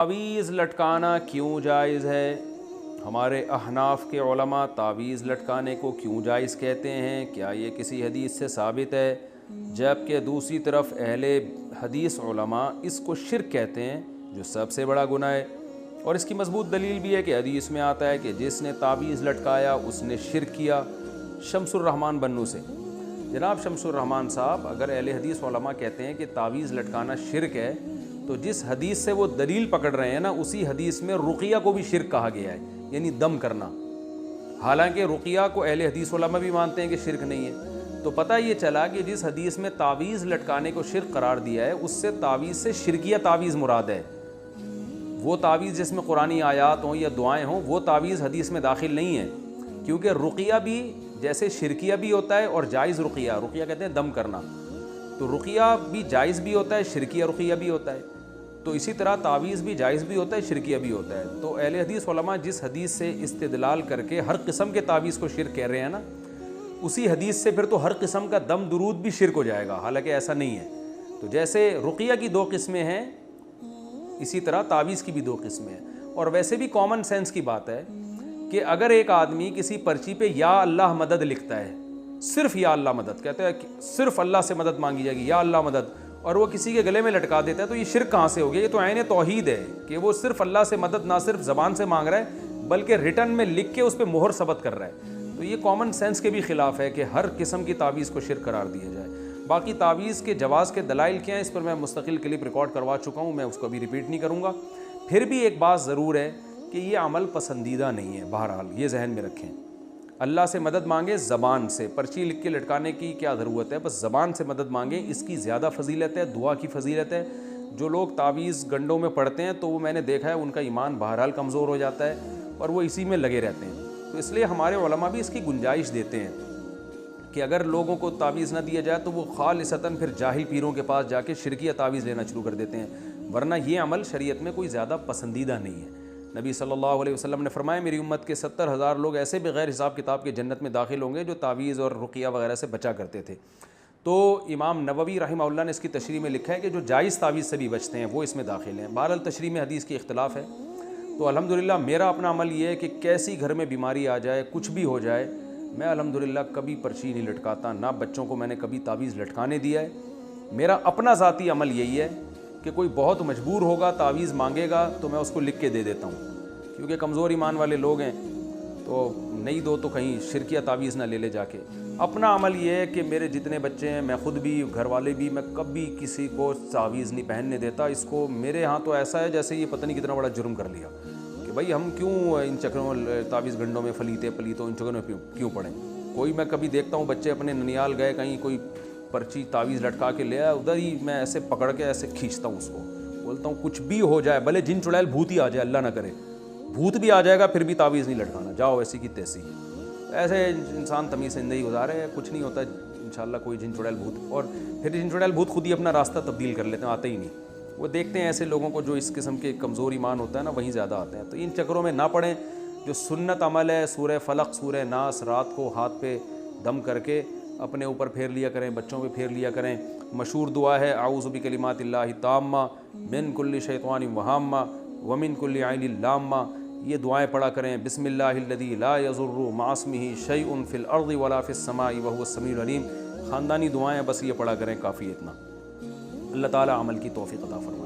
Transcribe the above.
تعویذ لٹکانا کیوں جائز ہے؟ ہمارے احناف کے علماء تعویذ لٹکانے کو کیوں جائز کہتے ہیں؟ کیا یہ کسی حدیث سے ثابت ہے؟ جبکہ دوسری طرف اہل حدیث علماء اس کو شرک کہتے ہیں، جو سب سے بڑا گناہ ہے۔ اور اس کی مضبوط دلیل بھی ہے کہ حدیث میں آتا ہے کہ جس نے تعویذ لٹکایا اس نے شرک کیا۔ شمس الرحمن بنو سے جناب شمس الرحمن صاحب، اگر اہل حدیث علماء کہتے ہیں کہ تعویذ لٹکانا شرک ہے، تو جس حدیث سے وہ دلیل پکڑ رہے ہیں نا، اسی حدیث میں رقیہ کو بھی شرک کہا گیا ہے، یعنی دم کرنا۔ حالانکہ رقیہ کو اہل حدیث علماء بھی مانتے ہیں کہ شرک نہیں ہے۔ تو پتہ یہ چلا کہ جس حدیث میں تعویذ لٹکانے کو شرک قرار دیا ہے، اس سے تعویذ سے شرکیہ تعویذ مراد ہے۔ وہ تعویذ جس میں قرآنی آیات ہوں یا دعائیں ہوں، وہ تعویذ حدیث میں داخل نہیں ہے، کیونکہ رقیہ بھی جیسے شرکیہ بھی ہوتا ہے اور جائز رقیہ کہتے ہیں دم کرنا، تو رقیہ بھی جائز بھی ہوتا ہے، شرکیہ رقیہ بھی ہوتا ہے۔ تو اسی طرح تعویذ بھی جائز بھی ہوتا ہے، شرکیہ بھی ہوتا ہے۔ تو اہل حدیث علماء جس حدیث سے استدلال کر کے ہر قسم کے تعویذ کو شرک کہہ رہے ہیں نا، اسی حدیث سے پھر تو ہر قسم کا دم درود بھی شرک ہو جائے گا، حالانکہ ایسا نہیں ہے۔ تو جیسے رقیہ کی دو قسمیں ہیں، اسی طرح تعویذ کی بھی دو قسمیں ہیں۔ اور ویسے بھی کامن سینس کی بات ہے کہ اگر ایک آدمی کسی پرچی پہ یا اللہ مدد لکھتا ہے، صرف یا اللہ مدد کہتا ہے، صرف اللہ سے مدد مانگی جائے گی، یا اللہ مدد، اور وہ کسی کے گلے میں لٹکا دیتا ہے، تو یہ شرک کہاں سے ہو گیا؟ یہ تو عین توحید ہے کہ وہ صرف اللہ سے مدد نہ صرف زبان سے مانگ رہا ہے، بلکہ ریٹن میں لکھ کے اس پہ مہر ثبت کر رہا ہے۔ تو یہ کامن سینس کے بھی خلاف ہے کہ ہر قسم کی تعویذ کو شرک قرار دیا جائے۔ باقی تعویذ کے جواز کے دلائل کیا ہیں، اس پر میں مستقل کلپ ریکارڈ کروا چکا ہوں، میں اس کو ابھی ریپیٹ نہیں کروں گا۔ پھر بھی ایک بات ضرور ہے کہ یہ عمل پسندیدہ نہیں ہے، بہرحال یہ ذہن میں رکھیں۔ اللہ سے مدد مانگے زبان سے، پرچی لکھ کے لٹکانے کی کیا ضرورت ہے؟ بس زبان سے مدد مانگیں، اس کی زیادہ فضیلت ہے، دعا کی فضیلت ہے۔ جو لوگ تعویذ گنڈوں میں پڑھتے ہیں، تو وہ میں نے دیکھا ہے ان کا ایمان بہرحال کمزور ہو جاتا ہے اور وہ اسی میں لگے رہتے ہیں۔ تو اس لیے ہمارے علماء بھی اس کی گنجائش دیتے ہیں کہ اگر لوگوں کو تعویذ نہ دیا جائے تو وہ خالصتاً پھر جاہل پیروں کے پاس جا کے شرکیہ تعویذ لینا شروع کر دیتے ہیں، ورنہ یہ عمل شریعت میں کوئی زیادہ پسندیدہ نہیں ہے۔ نبی صلی اللہ علیہ وسلم نے فرمایا، میری امت کے 70,000 لوگ ایسے بغیر حساب کتاب کے جنت میں داخل ہوں گے جو تعویذ اور رقیہ وغیرہ سے بچا کرتے تھے۔ تو امام نووی رحمہ اللہ نے اس کی تشریح میں لکھا ہے کہ جو جائز تعویذ سے بھی بچتے ہیں وہ اس میں داخل ہیں۔ بہرحال تشریح میں حدیث کی اختلاف ہے۔ تو الحمدللہ میرا اپنا عمل یہ ہے کہ کیسی گھر میں بیماری آ جائے، کچھ بھی ہو جائے، میں الحمدللہ کبھی پرچی نہیں لٹکاتا، نہ بچوں کو میں نے کبھی تعویذ لٹکانے دیا ہے۔ میرا اپنا ذاتی عمل یہی ہے کہ کوئی بہت مجبور ہوگا، تعویذ مانگے گا، تو میں اس کو لکھ کے دے دیتا ہوں، کیونکہ کمزور ایمان والے لوگ ہیں، تو نہیں دو تو کہیں شرکیہ تعویذ نہ لے لے جا کے۔ اپنا عمل یہ ہے کہ میرے جتنے بچے ہیں، میں خود بھی، گھر والے بھی، میں کبھی کسی کو تعویذ نہیں پہننے دیتا۔ اس کو میرے ہاں تو ایسا ہے جیسے یہ پتہ نہیں کتنا بڑا جرم کر لیا کہ بھائی ہم کیوں ان چکروں تعویذ گنڈوں میں پلیتوں ان چکروں میں کیوں پڑیں۔ کوئی میں کبھی دیکھتا ہوں بچے اپنے ننیال گئے کہیں، کوئی پرچی تعویذ لٹکا کے لے آیا، ادھر ہی میں ایسے پکڑ کے ایسے کھینچتا ہوں اس کو، بولتا ہوں کچھ بھی ہو جائے، بھلے جن چڑیل بھوت ہی آ جائے، اللہ نہ کرے بھوت بھی آ جائے گا پھر بھی تعویذ نہیں لٹکانا، جاؤ ایسی کی تیسی۔ ایسے انسان تمیز زندگی گزارے، کچھ نہیں ہوتا انشاءاللہ کوئی جن چڑیل بھوت، اور پھر جن چڑیل بھوت خود ہی اپنا راستہ تبدیل کر لیتے ہیں، آتے ہی نہیں۔ وہ دیکھتے ہیں ایسے لوگوں کو جو اس قسم کے کمزور ایمان ہوتا ہے نا، وہیں زیادہ آتے ہیں۔ تو ان چکروں میں نہ پڑیں۔ جو سنت عمل ہے، سورہ فلق، سورہ ناس، رات کو ہاتھ پہ دم کر کے اپنے اوپر پھیر لیا کریں، بچوں پہ پھیر لیا کریں۔ مشہور دعا ہے، اعوذ بکلمات اللہ التامہ من کل شیطان وہامہ ومن کل عین لامہ۔ یہ دعائیں پڑھا کریں۔ بسم اللہ الذی لا یضر مع اسمہ شیء فی الارض ولا فی السماء وہو السمیع العلیم۔ خاندانی دعائیں بس یہ پڑھا کریں، کافی اتنا۔ اللہ تعالی عمل کی توفیق عطا فرمائے۔